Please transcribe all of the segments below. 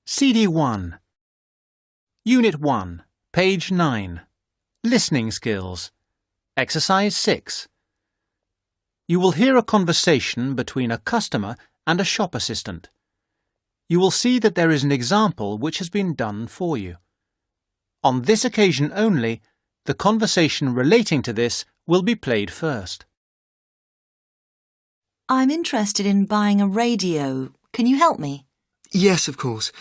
CD1. Unit 1, page 9. Listening skills. Exercise 6. You will hear a conversation between a customer and a shop assistant. You will see that there is an example which has been done for you. On this occasion only, the conversation relating to this will be played first. I'm interested in buying a radio. Can you help me? Yes, of course.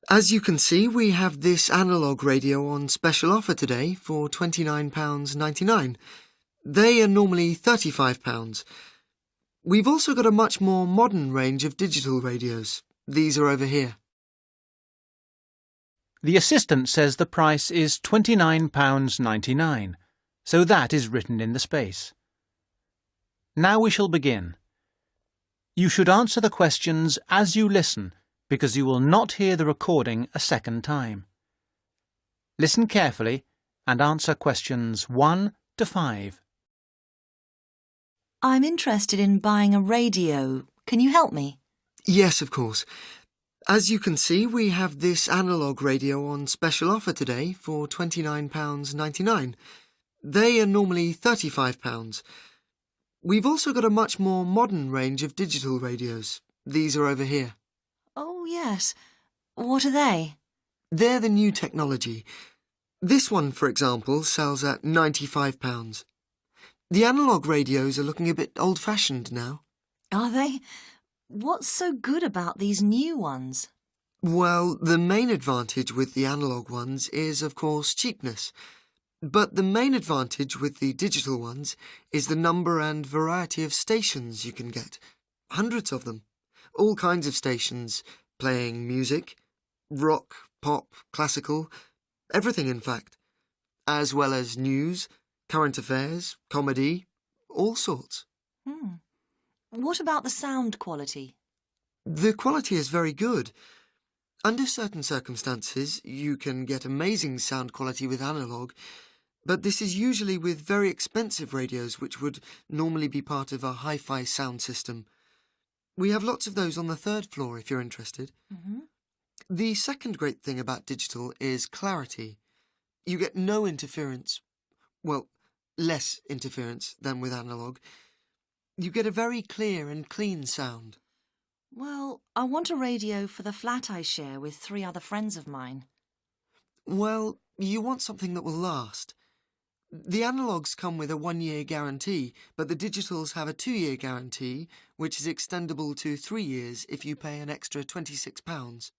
As you can see, we have this analogue radio on special offer today for £29.99. They are normally £35. We've also got a much more modern range of digital radios. These are over here. The assistant says the price is £29.99, so that is written in the space. Now we shall begin. You should answer the questions as you listen, because you will not hear the recording a second time. Listen carefully and answer questions 1 to 5. I'm interested in buying a radio. Can you help me? Yes, of course. As you can see, we have this analogue radio on special offer today for £29.99. They are normally £35. We've also got a much more modern range of digital radios. These are over here. Oh, yes. What are they? They're the new technology. This one, for example, sells at £95. The analogue radios are looking a bit old-fashioned now. Are they? What's so good about these new ones? Well, the main advantage with the analogue ones is, of course, cheapness. But the main advantage with the digital ones is the number and variety of stations you can get. Hundreds of them. All kinds of stations, playing music, rock, pop, classical, everything in fact. As well as news, current affairs, comedy, all sorts. What about the sound quality? The quality is very good. Under certain circumstances, you can get amazing sound quality with analogue, but this is usually with very expensive radios which would normally be part of a hi-fi sound system. We have lots of those on the 3rd floor if you're interested. The second great thing about digital is clarity. You get no interference. Well, less interference than with analogue. You get a very clear and clean sound. Well, I want a radio for the flat I share with 3 other friends of mine. Well, you want something that will last. The analogues come with a 1-year guarantee, but the digitals have a 2-year guarantee, which is extendable to 3 years if you pay an extra £26.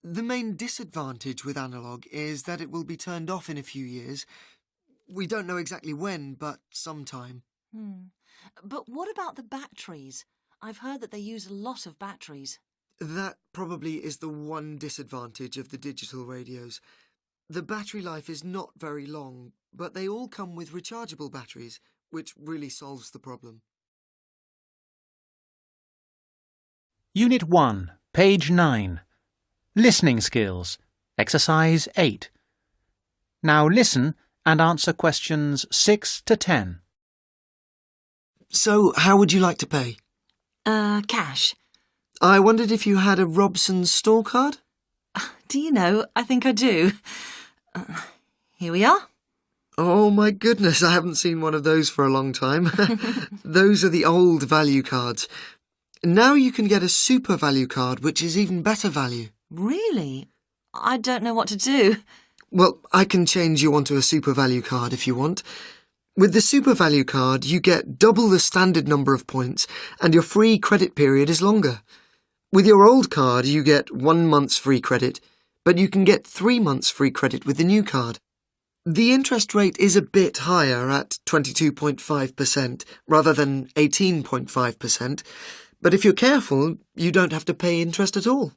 The main disadvantage with analogue is that it will be turned off in a few years. We don't know exactly when, but sometime. But what about the batteries? I've heard that they use a lot of batteries. That probably is the one disadvantage of the digital radios. The battery life is not very long, but they all come with rechargeable batteries, which really solves the problem. Unit 1, page 9. Listening skills. Exercise 8. Now listen and answer questions 6 to 10. So, how would you like to pay? Cash. I wondered if you had a Robson's store card? Do you know, I think I do. Here we are. Oh my goodness, I haven't seen one of those for a long time. Those are the old value cards. Now you can get a super value card, which is even better value. Really? I don't know what to do. Well, I can change you onto a super value card if you want. With the super value card, you get double the standard number of points, and your free credit period is longer. With your old card, you get 1 month's free credit, but you can get 3 months free credit with the new card. The interest rate is a bit higher at 22.5% rather than 18.5%, but if you're careful, you don't have to pay interest at all.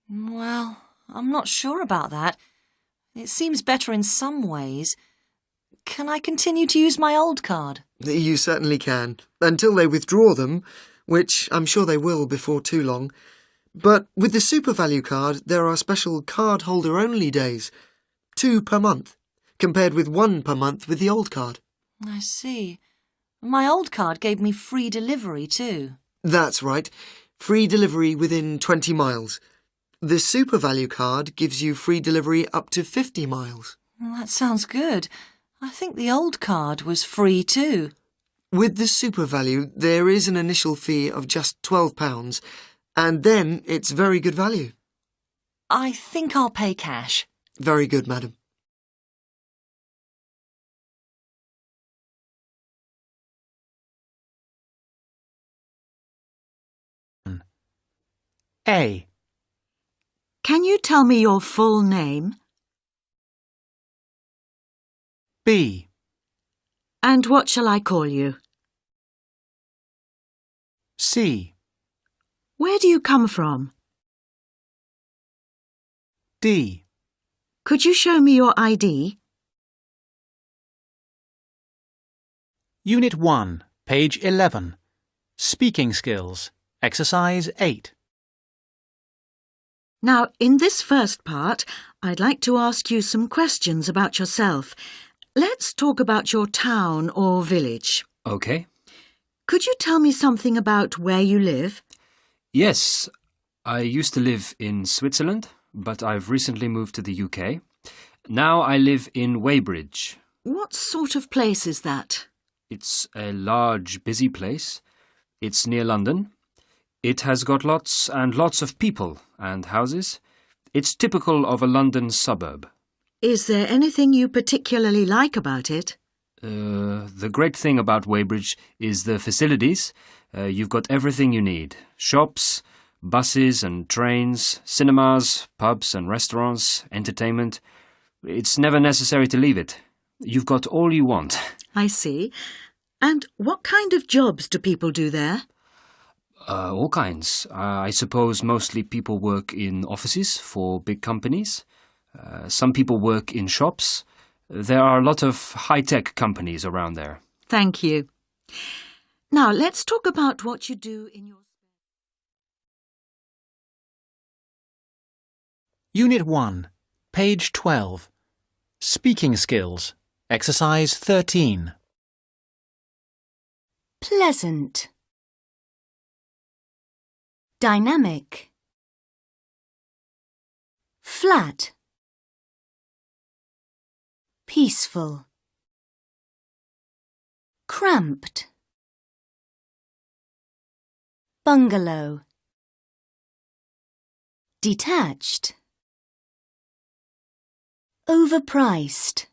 Well, I'm not sure about that. It seems better in some ways. Can I continue to use my old card? You certainly can, until they withdraw them, which I'm sure they will before too long. But with the super value card, there are special card-holder-only days, 2 per month, compared with 1 per month with the old card. I see. My old card gave me free delivery too. That's right. Free delivery within 20 miles. The Super Value card gives you free delivery up to 50 miles. Well, that sounds good. I think the old card was free too. With the Super Value, there is an initial fee of just £12, and then it's very good value. I think I'll pay cash. Very good, madam. A. Can you tell me your full name? B. And what shall I call you? C. Where do you come from? D. Could you show me your ID? Unit 1, page 11. Speaking skills. Exercise 8. Now, in this first part, I'd like to ask you some questions about yourself. Let's talk about your town or village. OK. Could you tell me something about where you live? Yes, I used to live in Switzerland, but I've recently moved to the UK. Now I live in Weybridge. What sort of place is that? It's a large, busy place. It's near London. It has got lots and lots of people and houses. It's typical of a London suburb. Is there anything you particularly like about it? The great thing about Weybridge is the facilities. You've got everything you need. Shops, buses and trains, cinemas, pubs and restaurants, entertainment. It's never necessary to leave it. You've got all you want. I see. And what kind of jobs do people do there? All kinds. I suppose mostly people work in offices for big companies. Some people work in shops. There are a lot of high-tech companies around there. Thank you. Now, let's talk about what you do in your... Unit 1, page 12. Speaking skills. Exercise 13. Pleasant. Dynamic. Flat. Peaceful. Cramped. Bungalow. Detached. Overpriced.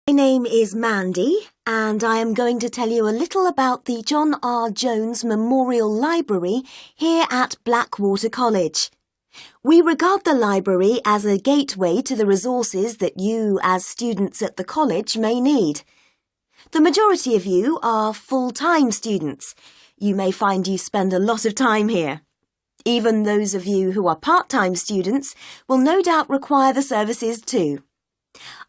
My name is Mandy, and I am going to tell you a little about the John R. Jones Memorial Library here at Blackwater College. We regard the library as a gateway to the resources that you, as students at the college, may need. The majority of you are full-time students. You may find you spend a lot of time here. Even those of you who are part-time students will no doubt require the services too.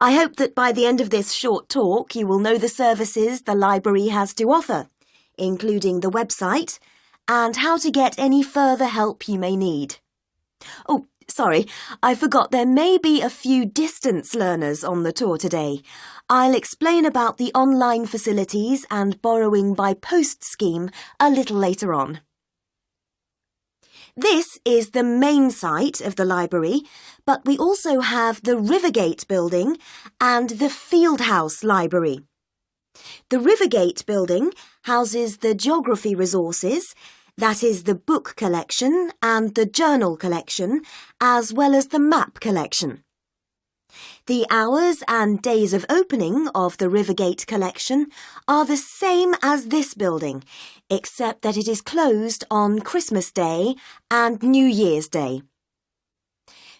I hope that by the end of this short talk you will know the services the library has to offer, including the website and how to get any further help you may need. Oh, sorry, I forgot there may be a few distance learners on the tour today. I'll explain about the online facilities and borrowing by post scheme a little later on. This is the main site of the library, but we also have the Rivergate building and the Fieldhouse Library. The Rivergate building houses the geography resources, that is the book collection and the journal collection, as well as the map collection. The hours and days of opening of the Rivergate collection are the same as this building, except that it is closed on Christmas Day and New Year's Day.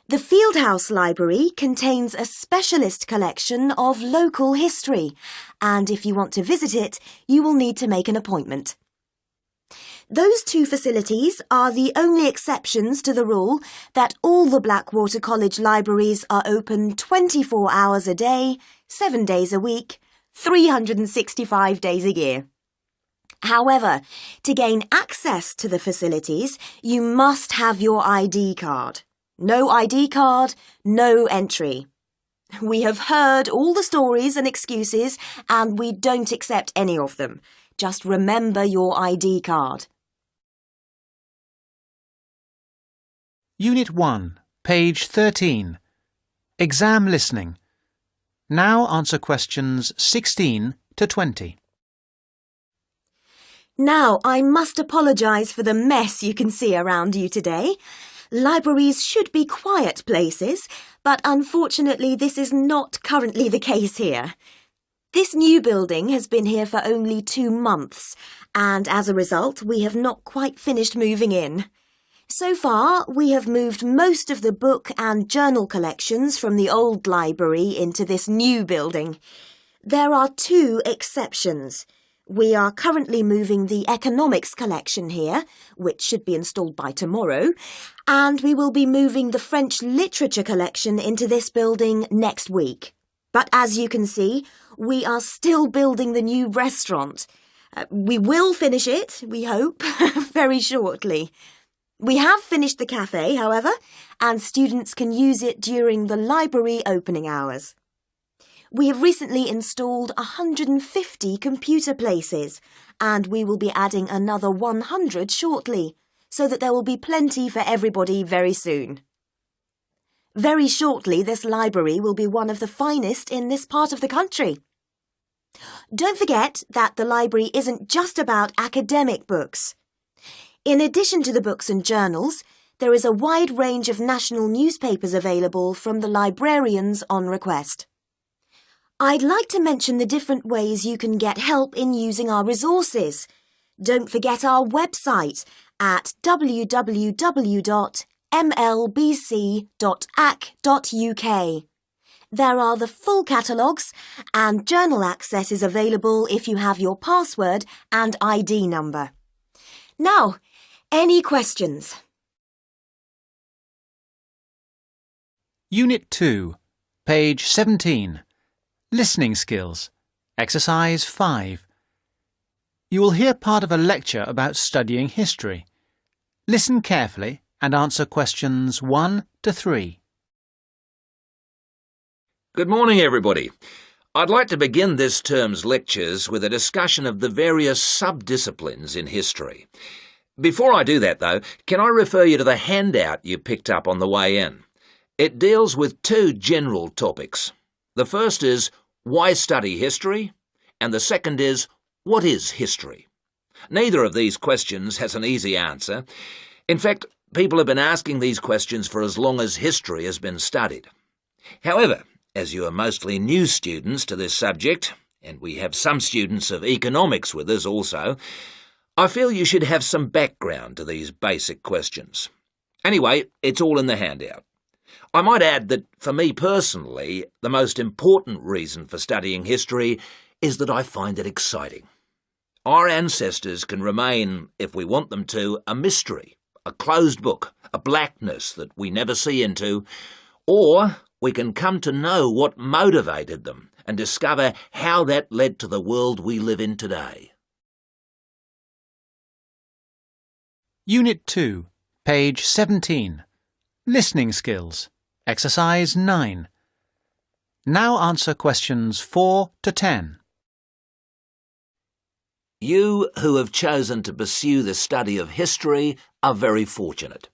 The Fieldhouse Library contains a specialist collection of local history, and if you want to visit it, you will need to make an appointment. Those two facilities are the only exceptions to the rule that all the Blackwater College libraries are open 24 hours a day, 7 days a week, 365 days a year. However, to gain access to the facilities, you must have your ID card. No ID card, no entry. We have heard all the stories and excuses, and we don't accept any of them. Just remember your ID card. Unit 1, page 13. Exam listening. Now answer questions 16 to 20. Now, I must apologise for the mess you can see around you today. Libraries should be quiet places, but unfortunately this is not currently the case here. This new building has been here for only 2 months, and as a result we have not quite finished moving in. So far, we have moved most of the book and journal collections from the old library into this new building. There are 2 exceptions. We are currently moving the economics collection here, which should be installed by tomorrow, and we will be moving the French literature collection into this building next week. But as you can see, we are still building the new restaurant. We will finish it, we hope, very shortly. We have finished the cafe, however, and students can use it during the library opening hours. We have recently installed 150 computer places, and we will be adding another 100 shortly, so that there will be plenty for everybody very soon. Very shortly, this library will be one of the finest in this part of the country. Don't forget that the library isn't just about academic books. In addition to the books and journals, there is a wide range of national newspapers available from the librarians on request. I'd like to mention the different ways you can get help in using our resources. Don't forget our website at www.mlbc.ac.uk. There are the full catalogues, and journal access is available if you have your password and ID number. Now, any questions? Unit 2, page 17. Listening skills. Exercise 5. You will hear part of a lecture about studying history. Listen carefully and answer questions 1 to 3. Good morning, everybody. I'd like to begin this term's lectures with a discussion of the various sub-disciplines in history. Before I do that, though, can I refer you to the handout you picked up on the way in? It deals with 2 general topics. The first is, why study history? And the second is, what is history? Neither of these questions has an easy answer. In fact, people have been asking these questions for as long as history has been studied. However, as you are mostly new students to this subject, and we have some students of economics with us also, I feel you should have some background to these basic questions. Anyway, it's all in the handout. I might add that, for me personally, the most important reason for studying history is that I find it exciting. Our ancestors can remain, if we want them to, a mystery, a closed book, a blackness that we never see into, or we can come to know what motivated them and discover how that led to the world we live in today. Unit 2, page 17. Listening skills. Exercise 9. Now answer questions 4 to 10. You who have chosen to pursue the study of history are very fortunate.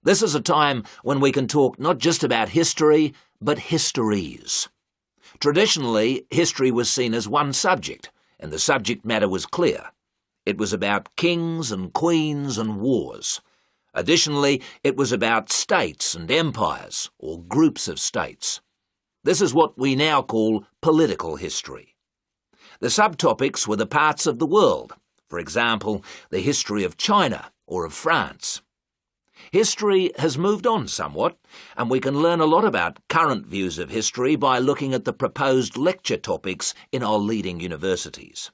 This is a time when we can talk not just about history, but histories. Traditionally, history was seen as one subject, and the subject matter was clear. It was about kings and queens and wars. Additionally, it was about states and empires, or groups of states. This is what we now call political history. The subtopics were the parts of the world, for example, the history of China or of France. History has moved on somewhat, and we can learn a lot about current views of history by looking at the proposed lecture topics in our leading universities.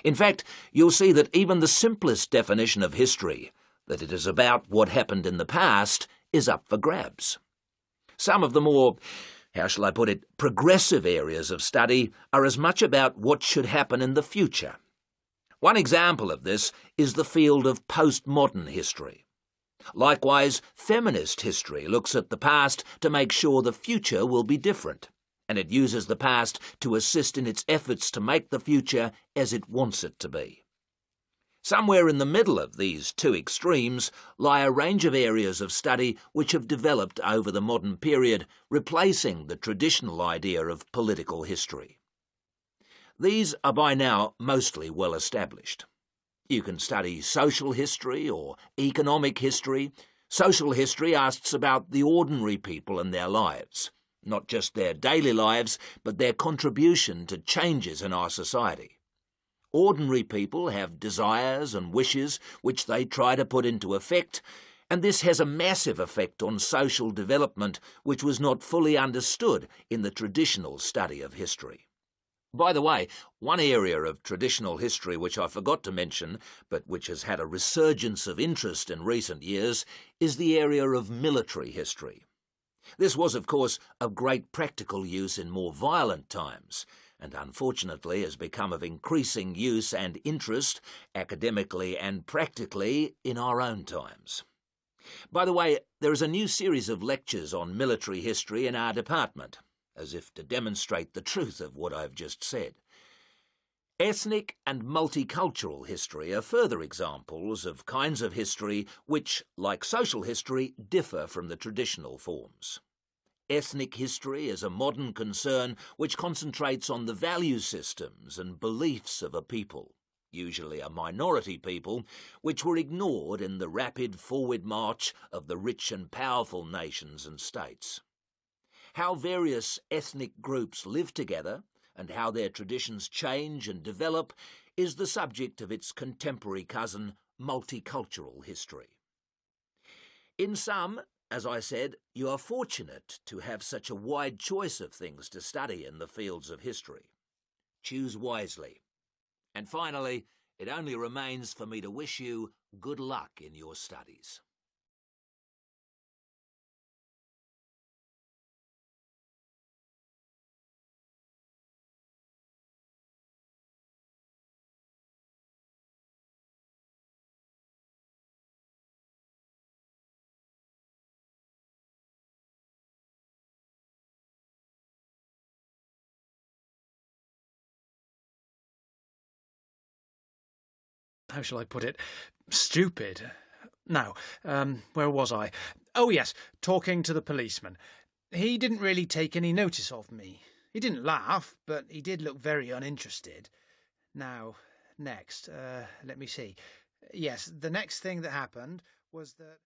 In fact, you'll see that even the simplest definition of history, that it is about what happened in the past, is up for grabs. Some of the more, how shall I put it, progressive areas of study are as much about what should happen in the future. One example of this is the field of postmodern history. Likewise, feminist history looks at the past to make sure the future will be different, and it uses the past to assist in its efforts to make the future as it wants it to be. Somewhere in the middle of these two extremes lie a range of areas of study which have developed over the modern period, replacing the traditional idea of political history. These are by now mostly well established. You can study social history or economic history. Social history asks about the ordinary people and their lives, not just their daily lives, but their contribution to changes in our society. Ordinary people have desires and wishes which they try to put into effect, and this has a massive effect on social development which was not fully understood in the traditional study of history. By the way, one area of traditional history which I forgot to mention, but which has had a resurgence of interest in recent years, is the area of military history. This was, of course, of great practical use in more violent times, and unfortunately has become of increasing use and interest, academically and practically, in our own times. By the way, there is a new series of lectures on military history in our department, as if to demonstrate the truth of what I've just said. Ethnic and multicultural history are further examples of kinds of history which, like social history, differ from the traditional forms. Ethnic history is a modern concern which concentrates on the value systems and beliefs of a people, usually a minority people, which were ignored in the rapid forward march of the rich and powerful nations and states. How various ethnic groups live together and how their traditions change and develop is the subject of its contemporary cousin, multicultural history. In sum, as I said, you are fortunate to have such a wide choice of things to study in the fields of history. Choose wisely. And finally, it only remains for me to wish you good luck in your studies. How shall I put it? Stupid. Now, where was I? Oh, yes, talking to the policeman. He didn't really take any notice of me. He didn't laugh, but he did look very uninterested. Now, next, let me see. Yes, the next thing that happened was that...